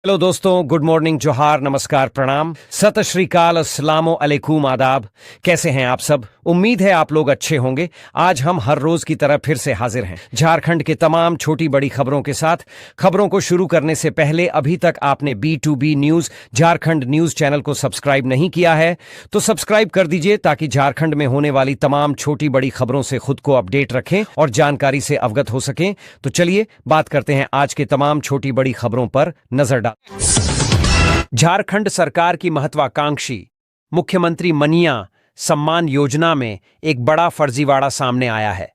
Hello दोस्तों, good morning, जोहार, नमस्कार, प्रणाम, सत श्री अकाल, अस्सलामो अलैकुम, आदाब। कैसे हैं आप सब? उम्मीद है आप लोग अच्छे होंगे। आज हम हर रोज की तरह फिर से हाजिर हैं झारखंड के तमाम छोटी बड़ी खबरों के साथ। खबरों को शुरू करने से पहले अभी तक आपने B2B news Jharkhand news channel को सब्सक्राइब नहीं किया है तो सब्सक्राइब कर दीजिए ताकि झारखंड में होने वाली तमाम छोटी बड़ी खबरों से खुद को अपडेट रखें और जानकारी से अवगत हो सकें। तो चलिए बात करते हैं आज के तमाम छोटी बड़ी खबरों पर नजर डाल। झारखंड सरकार की महत्वाकांक्षी मुख्यमंत्री मनिया सम्मान योजना में एक बड़ा फर्जीवाड़ा सामने आया है।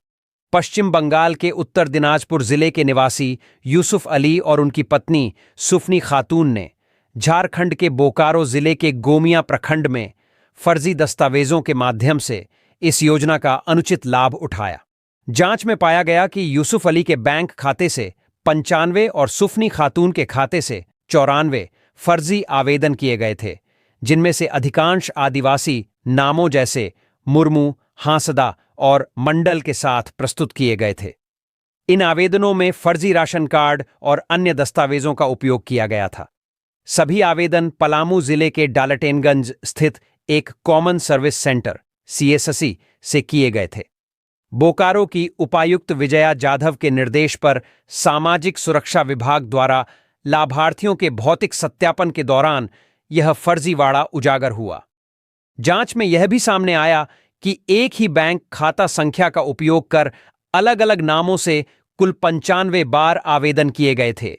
पश्चिम बंगाल के उत्तर दिनाजपुर जिले के निवासी यूसुफ अली और उनकी पत्नी सुफनी खातून ने झारखंड के बोकारो जिले के गोमिया प्रखंड में फर्जी दस्तावेजों के माध्यम से इस योजना का अनुचित लाभ उठाया। जांच में पाया गया कि यूसुफ अली के बैंक खाते से 95 और सुफनी खातून के खाते से 94 फर्जी आवेदन किए गए थे, जिनमें से अधिकांश आदिवासी नामों जैसे मुर्मू, हांसदा और मंडल के साथ प्रस्तुत किए गए थे। इन आवेदनों में फर्जी राशन कार्ड और अन्य दस्तावेजों का उपयोग किया गया था। सभी आवेदन पलामू जिले के डालटेनगंज स्थित एक कॉमन सर्विस सेंटर CSSC से किए गए थे। बोकारो की उपायुक्त विजया जाधव के निर्देश पर सामाजिक सुरक्षा विभाग द्वारा लाभार्थियों के भौतिक सत्यापन के दौरान यह फर्जीवाड़ा उजागर हुआ। जांच में यह भी सामने आया कि एक ही बैंक खाता संख्या का उपयोग कर अलग अलग नामों से कुल 95 बार आवेदन किए गए थे।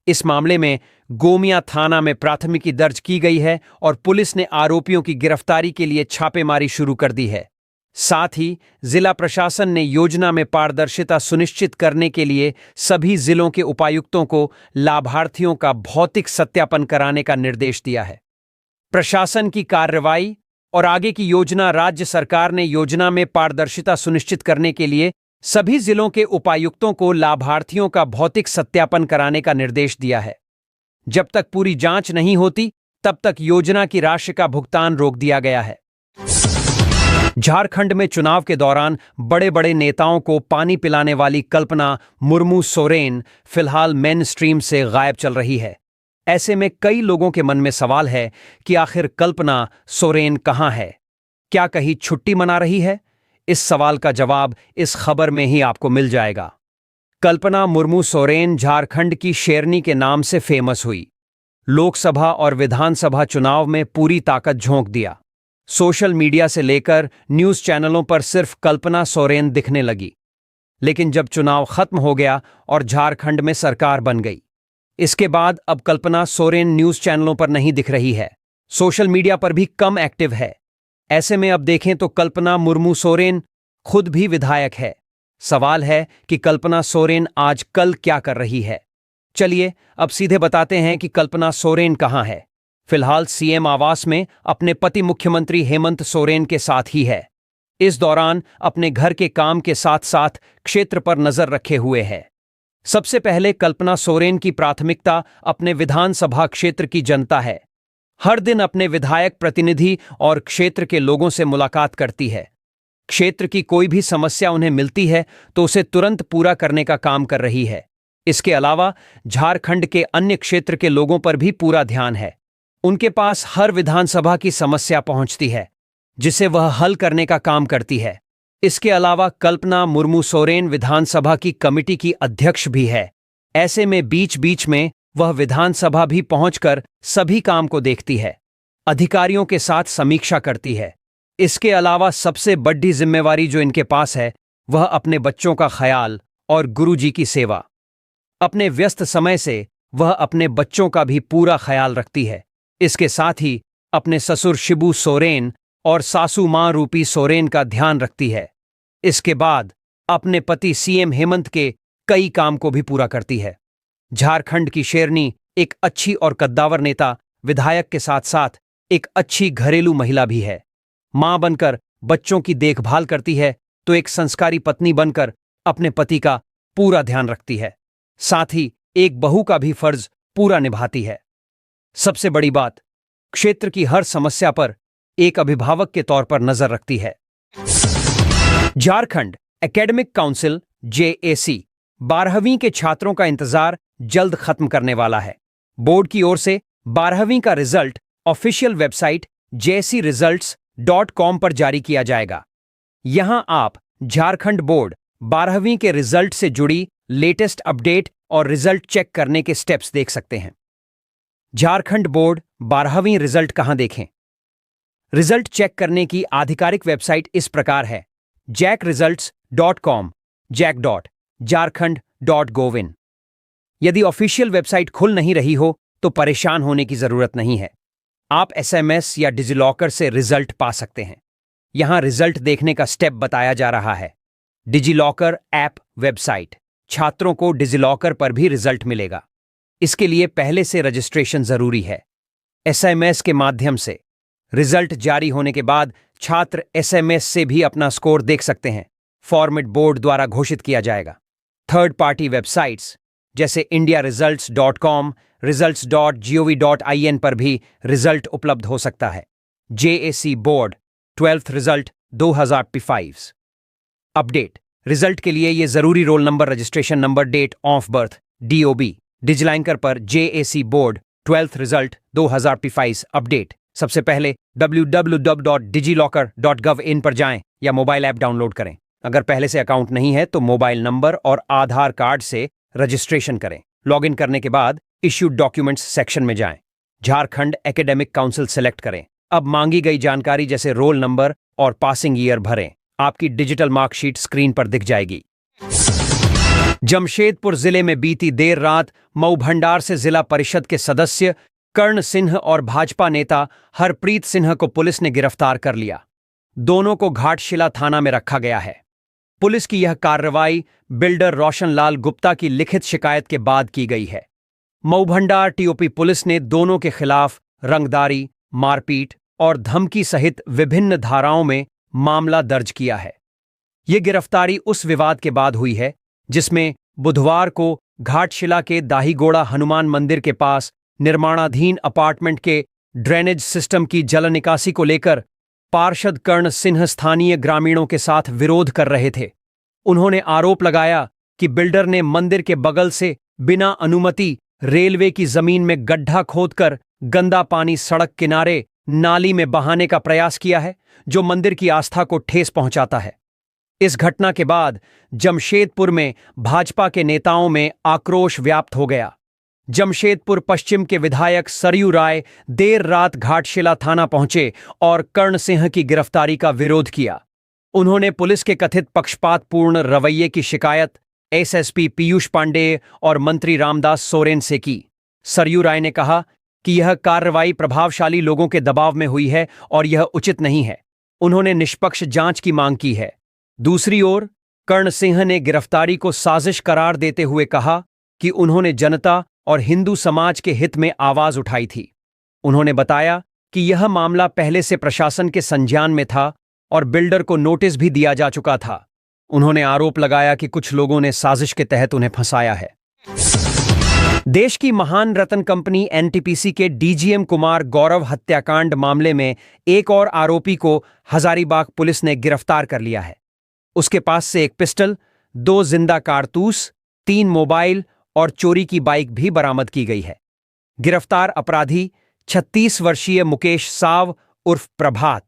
इस मामले में गोमिया थाना में प्राथमिकी दर्ज की गई है और पुलिस ने आरोपियों की गिरफ्तारी के लिए छापेमारी शुरू कर दी है। साथ ही जिला प्रशासन ने योजना में पारदर्शिता सुनिश्चित करने के लिए सभी जिलों के उपायुक्तों को लाभार्थियों का भौतिक सत्यापन कराने का निर्देश दिया है। प्रशासन की कार्रवाई और आगे की योजना। राज्य सरकार ने योजना में पारदर्शिता सुनिश्चित करने के लिए सभी जिलों के उपायुक्तों को लाभार्थियों का भौतिक सत्यापन कराने का निर्देश दिया है। जब तक पूरी जांच नहीं होती तब तक योजना की राशि का भुगतान रोक दिया गया है। झारखंड में चुनाव के दौरान बड़े बड़े नेताओं को पानी पिलाने वाली कल्पना मुर्मू सोरेन फिलहाल मेन स्ट्रीम से गायब चल रही है। ऐसे में कई लोगों के मन में सवाल है कि आखिर कल्पना सोरेन कहां है? क्या कहीं छुट्टी मना रही है? इस सवाल का जवाब इस खबर में ही आपको मिल जाएगा। कल्पना मुर्मू सोरेन झारखंड की शेरनी के नाम से फेमस हुई। लोकसभा और विधानसभा चुनाव में पूरी ताकत झोंक दिया। सोशल मीडिया से लेकर न्यूज चैनलों पर सिर्फ कल्पना सोरेन दिखने लगी। लेकिन जब चुनाव खत्म हो गया और झारखंड में सरकार बन गई, इसके बाद अब कल्पना सोरेन न्यूज चैनलों पर नहीं दिख रही है। सोशल मीडिया पर भी कम एक्टिव है। ऐसे में अब देखें तो कल्पना मुर्मू सोरेन खुद भी विधायक है। सवाल है कि कल्पना सोरेन आज कल क्या कर रही है। चलिए अब सीधे बताते हैं कि कल्पना सोरेन कहां है। फिलहाल CM आवास में अपने पति मुख्यमंत्री हेमंत सोरेन के साथ ही है। इस दौरान अपने घर के काम के साथ साथ क्षेत्र पर नजर रखे हुए है। सबसे पहले कल्पना सोरेन की प्राथमिकता अपने विधानसभा क्षेत्र की जनता है। हर दिन अपने विधायक प्रतिनिधि और क्षेत्र के लोगों से मुलाकात करती है। क्षेत्र की कोई भी समस्या उन्हें मिलती है तो उसे तुरंत पूरा करने का काम कर रही है। इसके अलावा झारखंड के अन्य क्षेत्र के लोगों पर भी पूरा ध्यान है। उनके पास हर विधानसभा की समस्या पहुंचती है जिसे वह हल करने का काम करती है। इसके अलावा कल्पना मुर्मू सोरेन विधानसभा की कमेटी की अध्यक्ष भी है। ऐसे में बीच बीच में वह विधानसभा भी पहुंचकर सभी काम को देखती है, अधिकारियों के साथ समीक्षा करती है। इसके अलावा सबसे बड़ी जिम्मेवारी जो इनके पास है वह अपने बच्चों का ख्याल और गुरुजी की सेवा। अपने व्यस्त समय से वह अपने बच्चों का भी पूरा ख्याल रखती है। इसके साथ ही अपने ससुर शिबू सोरेन और सासू मां रूपी सोरेन का ध्यान रखती है। इसके बाद अपने पति CM हेमंत के कई काम को भी पूरा करती है। झारखंड की शेरनी एक अच्छी और कद्दावर नेता, विधायक के साथ साथ एक अच्छी घरेलू महिला भी है। मां बनकर बच्चों की देखभाल करती है तो एक संस्कारी पत्नी बनकर अपने पति का पूरा ध्यान रखती है। साथ ही एक बहू का भी फर्ज पूरा निभाती है। सबसे बड़ी बात, क्षेत्र की हर समस्या पर एक अभिभावक के तौर पर नजर रखती है। झारखंड एकेडमिक काउंसिल JAC 12वीं के छात्रों का इंतजार जल्द खत्म करने वाला है। बोर्ड की ओर से 12वीं का रिजल्ट ऑफिशियल वेबसाइट jcresults.com पर जारी किया जाएगा। यहां आप झारखंड बोर्ड 12वीं के रिजल्ट से जुड़ी लेटेस्ट अपडेट और रिजल्ट चेक करने के स्टेप्स देख सकते हैं। झारखंड बोर्ड 12वीं रिजल्ट कहां देखें? रिजल्ट चेक करने की आधिकारिक वेबसाइट इस प्रकार है: jackresults.com, jack.jharkhand.gov.in। यदि ऑफिशियल वेबसाइट खुल नहीं रही हो तो परेशान होने की जरूरत नहीं है। आप एसएमएस या डिजिलॉकर से रिजल्ट पा सकते हैं। यहां रिजल्ट देखने का स्टेप बताया जा रहा है। DigiLocker app website. छात्रों को डिजिलॉकर पर भी रिजल्ट मिलेगा। इसके लिए पहले से रजिस्ट्रेशन जरूरी है। एसएमएस के माध्यम से रिजल्ट जारी होने के बाद छात्र एसएमएस से भी अपना स्कोर देख सकते हैं। फॉर्मेट बोर्ड द्वारा घोषित किया जाएगा। थर्ड पार्टी वेबसाइट्स जैसे indiaresults.com, results.gov.in पर भी रिजल्ट उपलब्ध हो सकता है। JAC board 12th result 2025 update. Result के लिए ये जरूरी roll number, registration number, date of birth, DOB। DigiLocker पर JAC board 12th result 2025 update. सबसे पहले www.digilocker.gov.in पर जाएं या मोबाइल ऐप डाउनलोड करें। अगर पहले से अकाउंट नहीं है तो मोबाइल नंबर और आधार कार्ड से रजिस्ट्रेशन करें। लॉगिन करने के बाद इश्यूड डॉक्यूमेंट्स सेक्शन में जाएं। झारखंड एकेडमिक काउंसिल सेलेक्ट करें। अब मांगी गई जानकारी जैसे रोल नंबर और पासिंग ईयर भरें। आपकी डिजिटल मार्कशीट स्क्रीन पर दिख जाएगी। जमशेदपुर जिले में बीती देर रात मऊ भंडार से जिला परिषद के सदस्य कर्ण सिंह और भाजपा नेता हरप्रीत सिंह को पुलिस ने गिरफ्तार कर लिया। दोनों को घाटशिला थाना में रखा गया है। पुलिस की यह कार्रवाई बिल्डर रोशनलाल गुप्ता की लिखित शिकायत के बाद की गई है। मऊ भंडार TOP पुलिस ने दोनों के खिलाफ रंगदारी, मारपीट और धमकी सहित विभिन्न धाराओं में मामला दर्ज किया है। यह गिरफ्तारी उस विवाद के बाद हुई है जिसमें बुधवार को घाटशिला के दाहीगोड़ा हनुमान मंदिर के पास निर्माणाधीन अपार्टमेंट के ड्रेनेज सिस्टम की जल निकासी को लेकर पार्षद कर्ण सिंह स्थानीय ग्रामीणों के साथ विरोध कर रहे थे। उन्होंने आरोप लगाया कि बिल्डर ने मंदिर के बगल से बिना अनुमति रेलवे की जमीन में गड्ढा खोदकर गंदा पानी सड़क किनारे नाली में बहाने का प्रयास किया है, जो मंदिर की आस्था को ठेस पहुंचाता है। इस घटना के बाद जमशेदपुर में भाजपा के नेताओं में आक्रोश व्याप्त हो गया। जमशेदपुर पश्चिम के विधायक सरयू राय देर रात घाटशिला थाना पहुंचे और कर्ण सिंह की गिरफ्तारी का विरोध किया। उन्होंने पुलिस के कथित पक्षपातपूर्ण रवैये की शिकायत SSP पीयूष पांडेय और मंत्री रामदास सोरेन से की। सरयू राय ने कहा कि यह कार्रवाई प्रभावशाली लोगों के दबाव में हुई है और यह उचित नहीं है। उन्होंने निष्पक्ष जांच की मांग की है। दूसरी ओर कर्ण सिंह ने गिरफ्तारी को साजिश करार देते हुए कहा कि उन्होंने जनता और हिंदू समाज के हित में आवाज उठाई थी। उन्होंने बताया कि यह मामला पहले से प्रशासन के संज्ञान में था और बिल्डर को नोटिस भी दिया जा चुका था। उन्होंने आरोप लगाया कि कुछ लोगों ने साजिश के तहत उन्हें फंसाया है। देश की महान रतन कंपनी NTPC के DGM कुमार गौरव हत्याकांड मामले में एक और आरोपी को हजारीबाग पुलिस ने गिरफ्तार कर लिया है। उसके पास से एक पिस्टल, 2 जिंदा कारतूस, 3 मोबाइल और चोरी की बाइक भी बरामद की गई है। गिरफ्तार अपराधी 36 वर्षीय मुकेश साव उर्फ प्रभात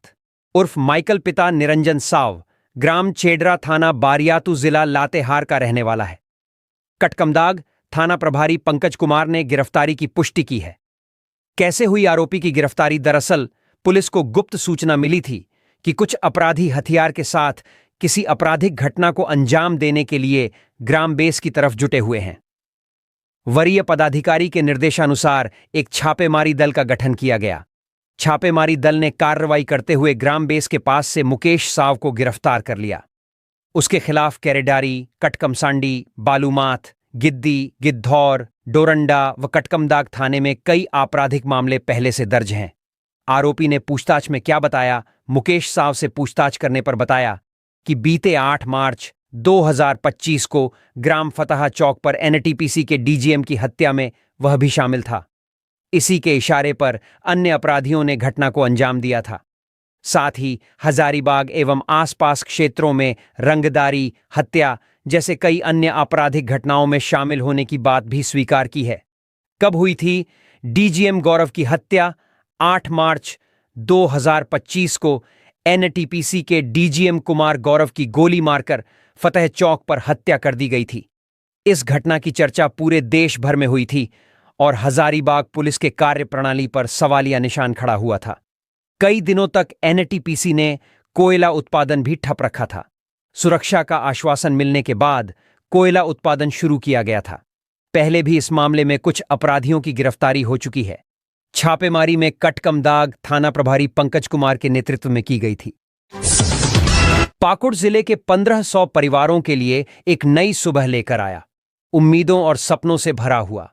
उर्फ माइकल पिता निरंजन साव, ग्राम चेडरा, थाना बारियातू, जिला लातेहार का रहने वाला है। कटकमदाग थाना प्रभारी पंकज कुमार ने गिरफ्तारी की पुष्टि की है। कैसे हुई आरोपी की गिरफ्तारी? दरअसल पुलिस को गुप्त सूचना मिली थी कि कुछ अपराधी हथियार के साथ किसी आपराधिक घटना को अंजाम देने के लिए ग्राम बेस की तरफ जुटे हुए हैं। वरीय पदाधिकारी के निर्देशानुसार एक छापेमारी दल का गठन किया गया। छापेमारी दल ने कार्रवाई करते हुए ग्राम बेस के पास से मुकेश साव को गिरफ्तार कर लिया। उसके खिलाफ केरेडारी, कटकमसांडी, बालूमाथ, गिद्दी, गिद्धौर, डोरंडा व कटकमदाग थाने में कई आपराधिक मामले पहले से दर्ज हैं। आरोपी ने पूछताछ में क्या बताया? मुकेश साव से पूछताछ करने पर बताया कि बीते 8 मार्च 2025 को ग्राम फतहा चौक पर NTPC के DGM की हत्या में वह भी शामिल था। इसी के इशारे पर अन्य अपराधियों ने घटना को अंजाम दिया था। साथ ही हजारीबाग एवं आसपास क्षेत्रों में रंगदारी, हत्या जैसे कई अन्य आपराधिक घटनाओं में शामिल होने की बात भी स्वीकार की है। कब हुई थी? डीजीएम गौरव की हत्या 8 मार्च 2025 को एनटीपीसी के डीजीएम कुमार गौरव की गोली मारकर फतेह चौक पर हत्या कर दी गई थी। इस घटना की चर्चा पूरे देश भर में हुई थी और हजारीबाग पुलिस के कार्यप्रणाली पर सवालिया निशान खड़ा हुआ था। कई दिनों तक एनटीपीसी ने कोयला उत्पादन भी ठप रखा था। सुरक्षा का आश्वासन मिलने के बाद कोयला उत्पादन शुरू किया गया था। पहले भी इस मामले में कुछ अपराधियों की गिरफ्तारी हो चुकी है। छापेमारी में कटकमदाग थाना प्रभारी पंकज कुमार के नेतृत्व में की गई थी। पाकुड़ जिले के 1500 परिवारों के लिए एक नई सुबह लेकर आया, उम्मीदों और सपनों से भरा हुआ।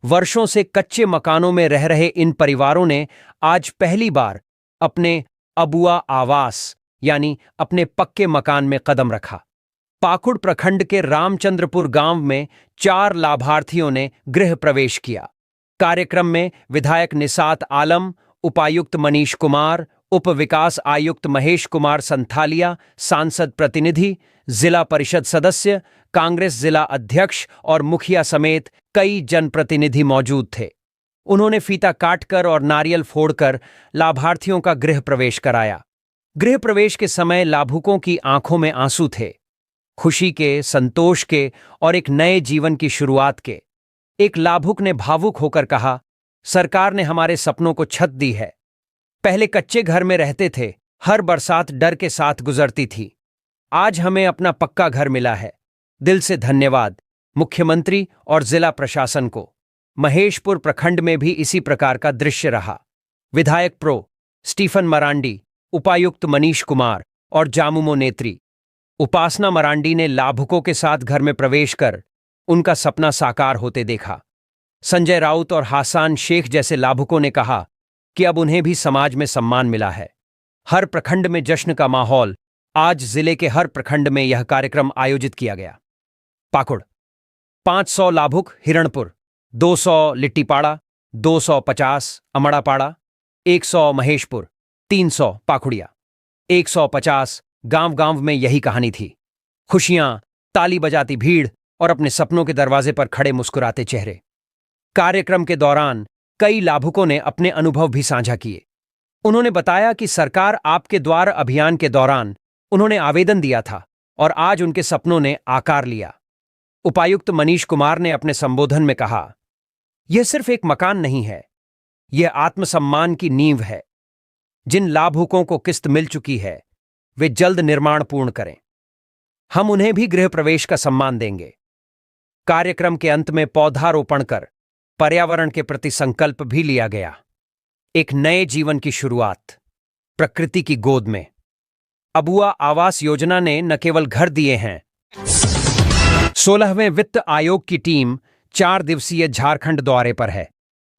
वर्षों से कच्चे मकानों में रह रहे इन परिवारों ने आज पहली बार अपने अबुआ आवास यानी अपने पक्के मकान में कदम रखा। पाकुड़ प्रखंड के रामचंद्रपुर गांव में 4 लाभार्थियों ने गृह प्रवेश किया। कार्यक्रम में विधायक निसात आलम, उपायुक्त मनीष कुमार, उप विकास आयुक्त महेश कुमार संथालिया, सांसद प्रतिनिधि, जिला परिषद सदस्य, कांग्रेस जिला अध्यक्ष और मुखिया समेत कई जनप्रतिनिधि मौजूद थे। उन्होंने फीता काटकर और नारियल फोड़कर लाभार्थियों का गृह प्रवेश कराया। गृह प्रवेश के समय लाभुकों की आंखों में आंसू थे, खुशी के, संतोष के और एक नए जीवन की शुरुआत के। एक लाभुक ने भावुक होकर कहा, सरकार ने हमारे सपनों को छत दी है। पहले कच्चे घर में रहते थे, हर बरसात डर के साथ गुजरती थी। आज हमें अपना पक्का घर मिला है। दिल से धन्यवाद मुख्यमंत्री और जिला प्रशासन को। महेशपुर प्रखंड में भी इसी प्रकार का दृश्य रहा। विधायक प्रो स्टीफन मरांडी, उपायुक्त मनीष कुमार और जामुमो नेत्री। उपासना मरांडी ने लाभुकों के साथ घर में प्रवेश कर उनका सपना साकार होते देखा। संजय राउत और हासान शेख जैसे लाभुकों ने कहा कि अब उन्हें भी समाज में सम्मान मिला है। हर प्रखंड में जश्न का माहौल। आज जिले के हर प्रखंड में यह कार्यक्रम आयोजित किया गया। पाकुड़ 500 लाभुक हिरणपुर, 200 लिट्टीपाड़ा, 250 अमड़ापाड़ा, 100 महेशपुर, 300 पाखुड़िया, 150 गांव-गांव में यही कहानी थी। खुशियां, ताली बजाती भीड़ और अपने सपनों के दरवाजे पर खड़े मुस्कुराते चेहरे। कार्यक्रम के दौरान कई लाभुकों ने अपने अनुभव भी साझा किए। उन्होंने बताया कि सरकार आपके द्वार अभियान के दौरान उन्होंने आवेदन दिया था और आज उनके सपनों ने आकार लिया। उपायुक्त मनीष कुमार ने अपने संबोधन में कहा, यह सिर्फ एक मकान नहीं है, यह आत्मसम्मान की नींव है। जिन लाभुकों को किस्त मिल चुकी है वे जल्द निर्माण पूर्ण करें। हम उन्हें भी गृह प्रवेश का सम्मान देंगे। कार्यक्रम के अंत में पौधारोपण कर पर्यावरण के प्रति संकल्प भी लिया गया। एक नए जीवन की शुरुआत प्रकृति की गोद में। अबुआ आवास योजना ने न केवल घर दिए हैं। 16वें वित्त आयोग की टीम 4 दिवसीय झारखंड दौरे पर है।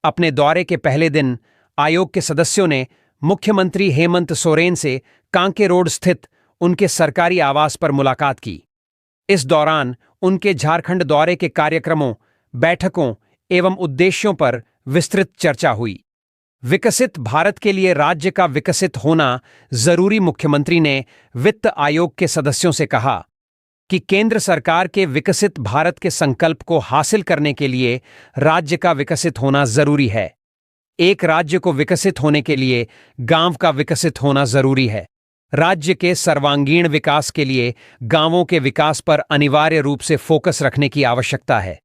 अपने दौरे के पहले दिन आयोग के सदस्यों ने मुख्यमंत्री हेमंत सोरेन से कांके रोड स्थित उनके सरकारी आवास पर मुलाकात की। इस दौरान उनके झारखंड दौरे के कार्यक्रमों, बैठकों एवं उद्देश्यों पर विस्तृत चर्चा हुई। विकसित भारत के लिए राज्य का विकसित होना जरूरी। मुख्यमंत्री ने वित्त आयोग के सदस्यों से कहा कि केंद्र सरकार के विकसित भारत के संकल्प को हासिल करने के लिए राज्य का विकसित होना जरूरी है। एक राज्य को विकसित होने के लिए गांव का विकसित होना जरूरी है। राज्य के सर्वांगीण विकास के लिए गांवों के विकास पर अनिवार्य रूप से फोकस रखने की आवश्यकता है।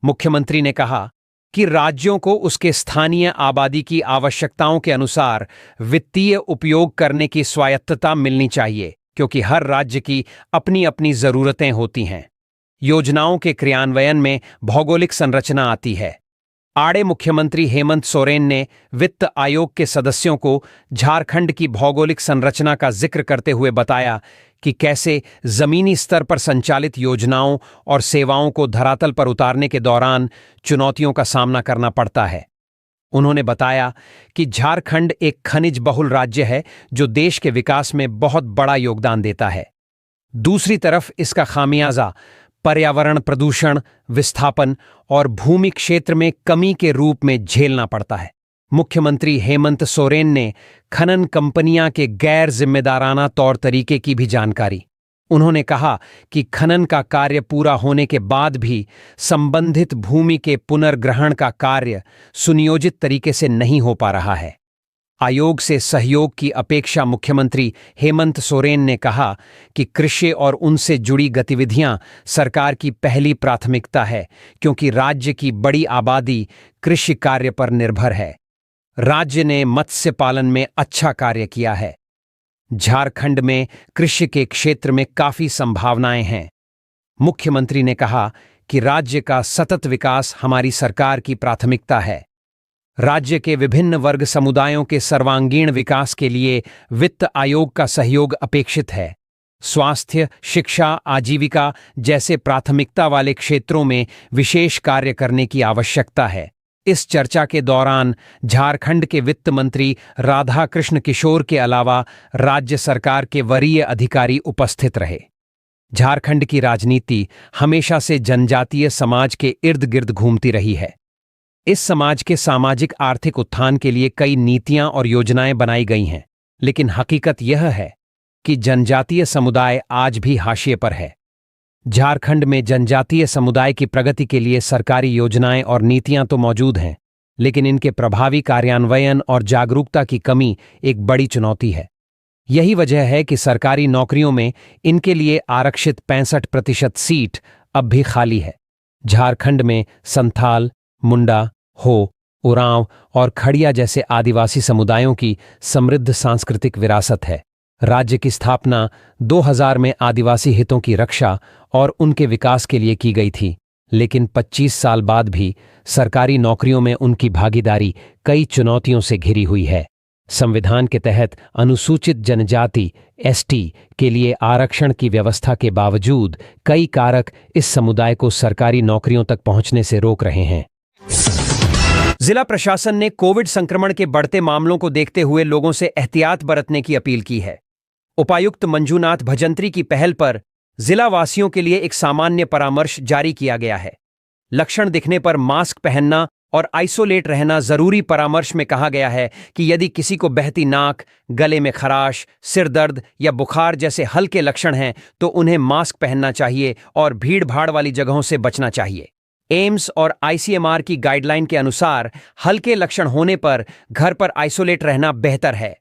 मुख्यमंत्री ने कहा कि राज्यों को उसके स्थानीय आबादी की आवश्यकताओं के अनुसार वित्तीय उपयोग करने की स्वायत्तता मिलनी चाहिए, क्योंकि हर राज्य की अपनी अपनी जरूरतें होती हैं। योजनाओं के क्रियान्वयन में भौगोलिक संरचना आती है। आड़े मुख्यमंत्री हेमंत सोरेन ने वित्त आयोग के सदस्यों को झारखंड की भौगोलिक संरचना का जिक्र करते हुए बताया कि कैसे जमीनी स्तर पर संचालित योजनाओं और सेवाओं को धरातल पर उतारने के दौरान चुनौतियों का सामना करना पड़ता है। उन्होंने बताया कि झारखंड एक खनिज बहुल राज्य है जो देश के विकास में बहुत बड़ा योगदान देता है। दूसरी तरफ इसका खामियाजा पर्यावरण प्रदूषण, विस्थापन और भूमि क्षेत्र में कमी के रूप में झेलना पड़ता है। मुख्यमंत्री हेमंत सोरेन ने खनन कंपनियां के गैर जिम्मेदाराना तौर तरीके की भी जानकारी उन्होंने कहा कि खनन का कार्य पूरा होने के बाद भी संबंधित भूमि के पुनर्ग्रहण का कार्य सुनियोजित तरीके से नहीं हो पा रहा है। आयोग से सहयोग की अपेक्षा मुख्यमंत्री हेमंत सोरेन ने कहा कि कृषि और उनसे जुड़ी गतिविधियां सरकार की पहली प्राथमिकता है, क्योंकि राज्य की बड़ी आबादी कृषि कार्य पर निर्भर है। राज्य ने मत्स्य पालन में अच्छा कार्य किया है। झारखंड में कृषि के क्षेत्र में काफी संभावनाएं हैं। मुख्यमंत्री ने कहा कि राज्य का सतत विकास हमारी सरकार की प्राथमिकता है। राज्य के विभिन्न वर्ग समुदायों के सर्वांगीण विकास के लिए वित्त आयोग का सहयोग अपेक्षित है। स्वास्थ्य, शिक्षा, आजीविका जैसे प्राथमिकता वाले क्षेत्रों में विशेष कार्य करने की आवश्यकता है। इस चर्चा के दौरान झारखंड के वित्त मंत्री राधाकृष्ण किशोर के अलावा राज्य सरकार के वरीय अधिकारी उपस्थित रहे। झारखंड की राजनीति हमेशा से जनजातीय समाज के इर्द गिर्द घूमती रही है। इस समाज के सामाजिक आर्थिक उत्थान के लिए कई नीतियां और योजनाएं बनाई गई हैं, लेकिन हकीकत यह है कि जनजातीय समुदाय आज भी हाशिए पर है। झारखंड में जनजातीय समुदाय की प्रगति के लिए सरकारी योजनाएं और नीतियां तो मौजूद हैं, लेकिन इनके प्रभावी कार्यान्वयन और जागरूकता की कमी एक बड़ी चुनौती है। यही वजह है कि सरकारी नौकरियों में इनके लिए आरक्षित 65% सीट अब भी खाली है। झारखंड में संथाल, मुंडा, हो, उरांव और खड़िया जैसे आदिवासी समुदायों की समृद्ध सांस्कृतिक विरासत है। राज्य की स्थापना 2000 में आदिवासी हितों की रक्षा और उनके विकास के लिए की गई थी, लेकिन 25 साल बाद भी सरकारी नौकरियों में उनकी भागीदारी कई चुनौतियों से घिरी हुई है। संविधान के तहत अनुसूचित जनजाति (एसटी) के लिए आरक्षण की व्यवस्था के बावजूद कई कारक इस समुदाय को सरकारी नौकरियों तक पहुंचने से रोक रहे हैं। जिला प्रशासन ने कोविड संक्रमण के बढ़ते मामलों को देखते हुए लोगों से एहतियात बरतने की अपील की है। उपायुक्त मंजूनाथ भजंत्री की पहल पर जिला वासियों के लिए एक सामान्य परामर्श जारी किया गया है। लक्षण दिखने पर मास्क पहनना और आइसोलेट रहना जरूरी। परामर्श में कहा गया है कि यदि किसी को बहती नाक, गले में खराश, सिर दर्द या बुखार जैसे हल्के लक्षण हैं तो उन्हें मास्क पहनना चाहिए और भीड़ भाड़ वाली जगहों से बचना चाहिए। एम्स और आईसीएमआर की गाइडलाइन के अनुसार हल्के लक्षण होने पर घर पर आइसोलेट रहना बेहतर है।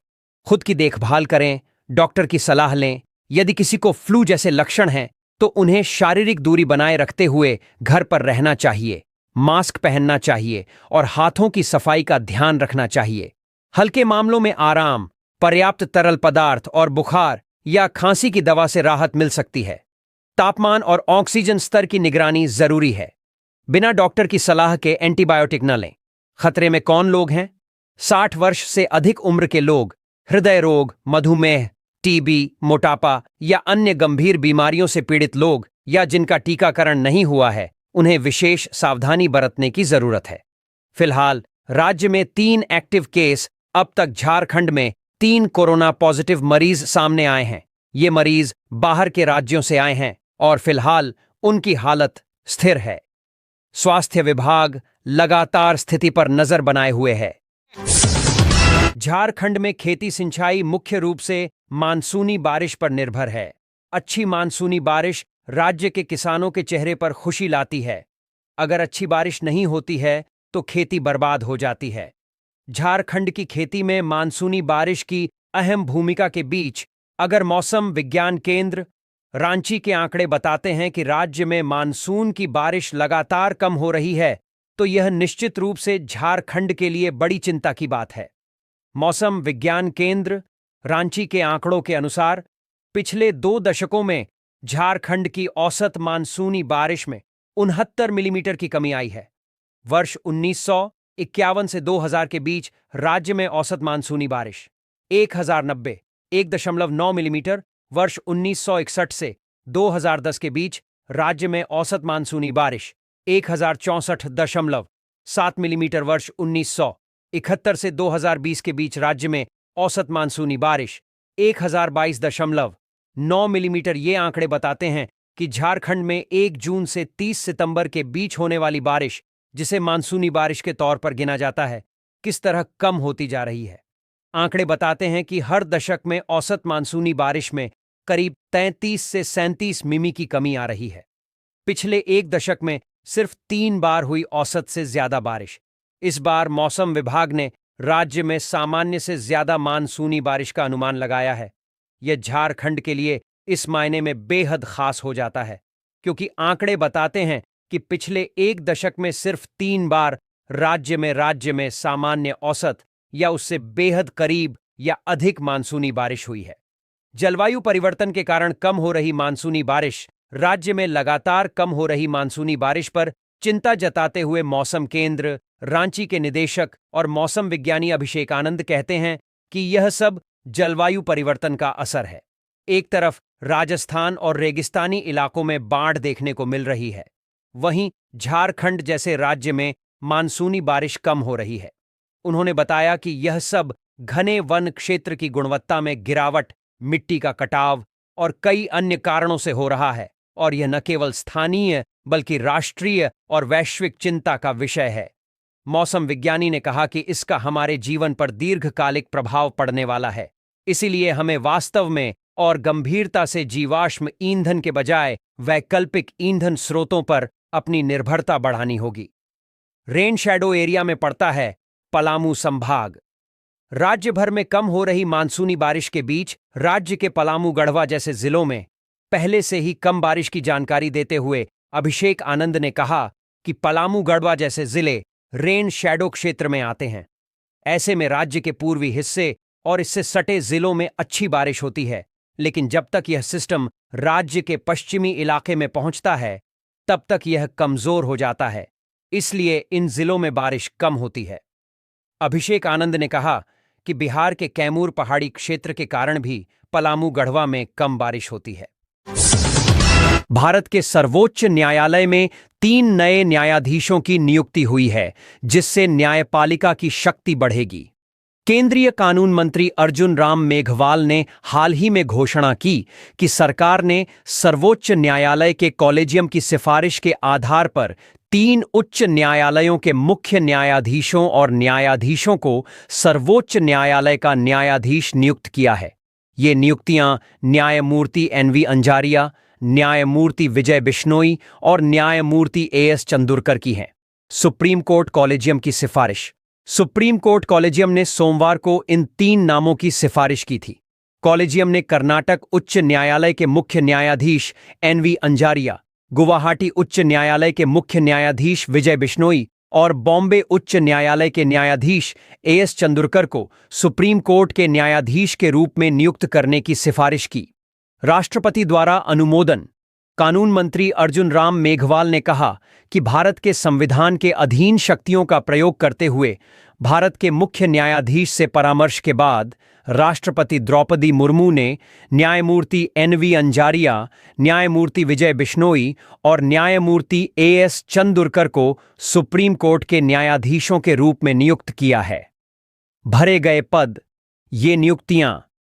खुद की देखभाल करें, डॉक्टर की सलाह लें। यदि किसी को फ्लू जैसे लक्षण हैं तो उन्हें शारीरिक दूरी बनाए रखते हुए घर पर रहना चाहिए, मास्क पहनना चाहिए और हाथों की सफाई का ध्यान रखना चाहिए। हल्के मामलों में आराम, पर्याप्त तरल पदार्थ और बुखार या खांसी की दवा से राहत मिल सकती है। तापमान और ऑक्सीजन स्तर की निगरानी जरूरी है। बिना डॉक्टर की सलाह के एंटीबायोटिक न लें। खतरे में कौन लोग हैं? 60 वर्ष से अधिक उम्र के लोग, हृदय रोग, मधुमेह, टीबी, मोटापा या अन्य गंभीर बीमारियों से पीड़ित लोग या जिनका टीकाकरण नहीं हुआ है, उन्हें विशेष सावधानी बरतने की जरूरत है। फिलहाल राज्य में 3 एक्टिव केस, अब तक झारखंड में 3 कोरोना पॉजिटिव मरीज सामने आए हैं। ये मरीज बाहर के राज्यों से आए हैं और फिलहाल उनकी हालत स्थिर है। स्वास्थ्य विभाग लगातार स्थिति पर नजर बनाए हुए है। झारखंड में खेती सिंचाई मुख्य रूप से मानसूनी बारिश पर निर्भर है। अच्छी मानसूनी बारिश राज्य के किसानों के चेहरे पर खुशी लाती है। अगर अच्छी बारिश नहीं होती है तो खेती बर्बाद हो जाती है। झारखंड की खेती में मानसूनी बारिश की अहम भूमिका के बीच अगर मौसम विज्ञान केंद्र रांची के आंकड़े बताते हैं कि राज्य में मानसून की बारिश लगातार कम हो रही है, तो यह निश्चित रूप से झारखंड के लिए बड़ी चिंता की बात है। मौसम विज्ञान केंद्र रांची के आंकड़ों के अनुसार पिछले 2 दशकों में झारखंड की औसत मानसूनी बारिश में 69 मिलीमीटर की कमी आई है। वर्ष 1951 से 2000 के बीच राज्य में औसत मानसूनी बारिश 1090 1.9 मिलीमीटर, वर्ष 1961 से 2010 के बीच राज्य में औसत मानसूनी बारिश 1064.7 मिलीमीटर, वर्ष 1971 से 2020 के बीच राज्य में औसत मानसूनी बारिश 1022.9 मिलीमीटर। ये आंकड़े बताते हैं कि झारखंड में 1 जून से 30 सितंबर के बीच होने वाली बारिश, जिसे मानसूनी बारिश के तौर पर गिना जाता है, किस तरह कम होती जा रही है। आंकड़े बताते हैं कि हर दशक में औसत मानसूनी बारिश में करीब 33 से 37 मिमी की कमी आ रही है। पिछले एक दशक में सिर्फ 3 बार हुई औसत से ज्यादा बारिश। इस बार मौसम विभाग ने राज्य में सामान्य से ज्यादा मानसूनी बारिश का अनुमान लगाया है। यह झारखंड के लिए इस मायने में बेहद खास हो जाता है, क्योंकि आंकड़े बताते हैं कि पिछले एक दशक में सिर्फ 3 बार राज्य में सामान्य औसत या उससे बेहद करीब या अधिक मानसूनी बारिश हुई है। जलवायु परिवर्तन के कारण कम हो रही मानसूनी बारिश, राज्य में लगातार कम हो रही मानसूनी बारिश पर चिंता जताते हुए मौसम केंद्र रांची के निदेशक और मौसम विज्ञानी अभिषेक आनंद कहते हैं कि यह सब जलवायु परिवर्तन का असर है। एक तरफ राजस्थान और रेगिस्तानी इलाकों में बाढ़ देखने को मिल रही है, वहीं झारखंड जैसे राज्य में मानसूनी बारिश कम हो रही है। उन्होंने बताया कि यह सब घने वन क्षेत्र की गुणवत्ता में गिरावट, मिट्टी का कटाव और कई अन्य कारणों से हो रहा है, और यह न केवल स्थानीय बल्कि राष्ट्रीय और वैश्विक चिंता का विषय है। मौसम विज्ञानी ने कहा कि इसका हमारे जीवन पर दीर्घकालिक प्रभाव पड़ने वाला है, इसीलिए हमें वास्तव में और गंभीरता से जीवाश्म ईंधन के बजाय वैकल्पिक ईंधन स्रोतों पर अपनी निर्भरता बढ़ानी होगी। रेन शैडो एरिया में पड़ता है पलामू संभाग। राज्य भर में कम हो रही मानसूनी बारिश के बीच राज्य के पलामू, गढ़वा जैसे जिलों में पहले से ही कम बारिश की जानकारी देते हुए अभिषेक आनंद ने कहा कि पलामू, गढ़वा जैसे जिले रेन शैडो क्षेत्र में आते हैं। ऐसे में राज्य के पूर्वी हिस्से और इससे सटे जिलों में अच्छी बारिश होती है, लेकिन जब तक यह सिस्टम राज्य के पश्चिमी इलाके में पहुंचता है तब तक यह कमजोर हो जाता है, इसलिए इन जिलों में बारिश कम होती है। अभिषेक आनंद ने कहा कि बिहार के कैमूर पहाड़ी क्षेत्र के कारण भी पलामू, गढ़वा में कम बारिश होती है। भारत के सर्वोच्च न्यायालय में 3 नए न्यायाधीशों की नियुक्ति हुई है, जिससे न्यायपालिका की शक्ति बढ़ेगी। केंद्रीय कानून मंत्री अर्जुन राम मेघवाल ने हाल ही में घोषणा की कि सरकार ने सर्वोच्च न्यायालय के कॉलेजियम की सिफारिश के आधार पर 3 उच्च न्यायालयों के मुख्य न्यायाधीशों और न्यायाधीशों को सर्वोच्च न्यायालय का न्यायाधीश नियुक्त किया है। ये नियुक्तियां न्यायमूर्ति एनवी अंजारिया, न्यायमूर्ति विजय बिश्नोई और न्यायमूर्ति एएस चंदुरकर की हैं। सुप्रीम कोर्ट कॉलेजियम की सिफारिश। सुप्रीम कोर्ट कॉलेजियम ने सोमवार को इन 3 नामों की सिफारिश की थी। कॉलेजियम ने कर्नाटक उच्च न्यायालय के मुख्य न्यायाधीश एनवी अंजारिया, गुवाहाटी उच्च न्यायालय के मुख्य न्यायाधीश विजय बिश्नोई और बॉम्बे उच्च न्यायालय के न्यायाधीश एएस चंदुरकर को सुप्रीम कोर्ट के न्यायाधीश के रूप में नियुक्त करने की सिफारिश की। राष्ट्रपति द्वारा अनुमोदन। कानून मंत्री अर्जुन राम मेघवाल ने कहा कि भारत के संविधान के अधीन शक्तियों का प्रयोग करते हुए भारत के मुख्य न्यायाधीश से परामर्श के बाद राष्ट्रपति द्रौपदी मुर्मू ने न्यायमूर्ति एनवी अंजारिया, न्यायमूर्ति विजय बिश्नोई और न्यायमूर्ति एएस चंदुरकर को सुप्रीम कोर्ट के न्यायाधीशों के रूप में नियुक्त किया है। भरे गए पद। ये नियुक्तियां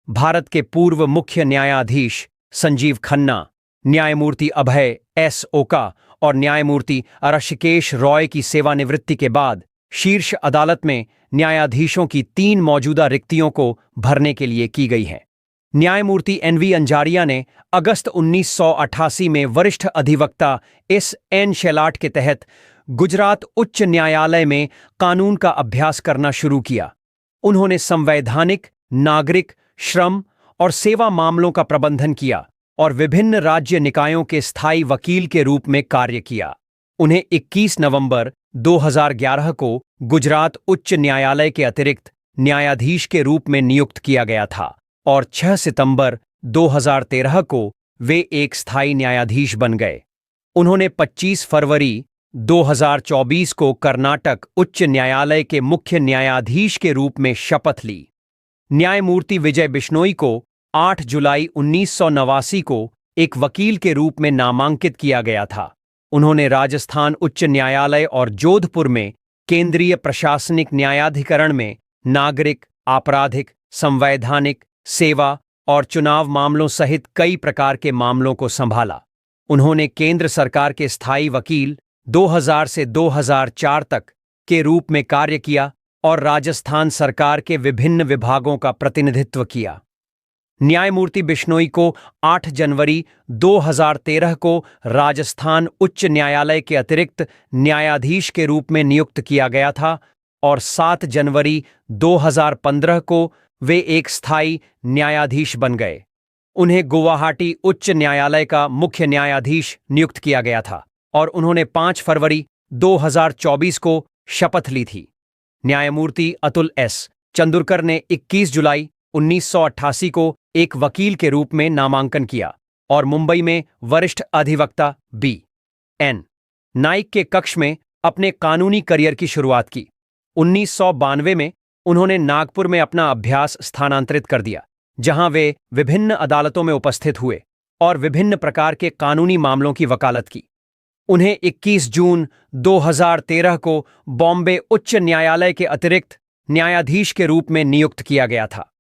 भारत के पूर्व मुख्य न्यायाधीश संजीव खन्ना, न्यायमूर्ति अभय एस ओका और न्यायमूर्ति ऋषिकेश रॉय की सेवानिवृत्ति के बाद शीर्ष अदालत में न्यायाधीशों की 3 मौजूदा रिक्तियों को भरने के लिए की गई हैं। न्यायमूर्ति एनवी अंजारिया ने अगस्त 1988 में वरिष्ठ अधिवक्ता एस.एन. शेलाट के तहत गुजरात उच्च न्यायालय में कानून का अभ्यास करना शुरू किया। उन्होंने संवैधानिक, नागरिक, श्रम और सेवा मामलों का प्रबंधन किया और विभिन्न राज्य निकायों के स्थायी वकील के रूप में कार्य किया। उन्हें 21 नवंबर 2011 को गुजरात उच्च न्यायालय के अतिरिक्त न्यायाधीश के रूप में नियुक्त किया गया था और 6 सितंबर 2013 को वे एक स्थायी न्यायाधीश बन गए। उन्होंने 25 फरवरी 2024 को कर्नाटक उच्च न्यायालय के मुख्य न्यायाधीश के रूप में शपथ ली। न्यायमूर्ति विजय बिश्नोई को 8 जुलाई 1989 को एक वकील के रूप में नामांकित किया गया था। उन्होंने राजस्थान उच्च न्यायालय और जोधपुर में केंद्रीय प्रशासनिक न्यायाधिकरण में नागरिक, आपराधिक, संवैधानिक, सेवा और चुनाव मामलों सहित कई प्रकार के मामलों को संभाला। उन्होंने केंद्र सरकार के स्थायी वकील 2000 से 2004 तक के रूप में कार्य किया और राजस्थान सरकार के विभिन्न विभागों का प्रतिनिधित्व किया। न्यायमूर्ति बिश्नोई को 8 जनवरी 2013 को राजस्थान उच्च न्यायालय के अतिरिक्त न्यायाधीश के रूप में नियुक्त किया गया था और 7 जनवरी 2015 को वे एक स्थायी न्यायाधीश बन गए। उन्हें गुवाहाटी उच्च न्यायालय का मुख्य न्यायाधीश नियुक्त किया गया था और उन्होंने 5 फरवरी 2024 को शपथ ली थी। न्यायमूर्ति अतुल एस चंदुरकर ने 21 जुलाई 1988 को एक वकील के रूप में नामांकन किया और मुंबई में वरिष्ठ अधिवक्ता B.N. नाइक के कक्ष में अपने कानूनी करियर की शुरुआत की। 1992 में उन्होंने नागपुर में अपना अभ्यास स्थानांतरित कर दिया, जहां वे विभिन्न अदालतों में उपस्थित हुए और विभिन्न प्रकार के कानूनी मामलों की वकालत की। उन्हें 21 जून 2013 को बॉम्बे उच्च न्यायालय के अतिरिक्त न्यायाधीश के रूप में नियुक्त किया गया था।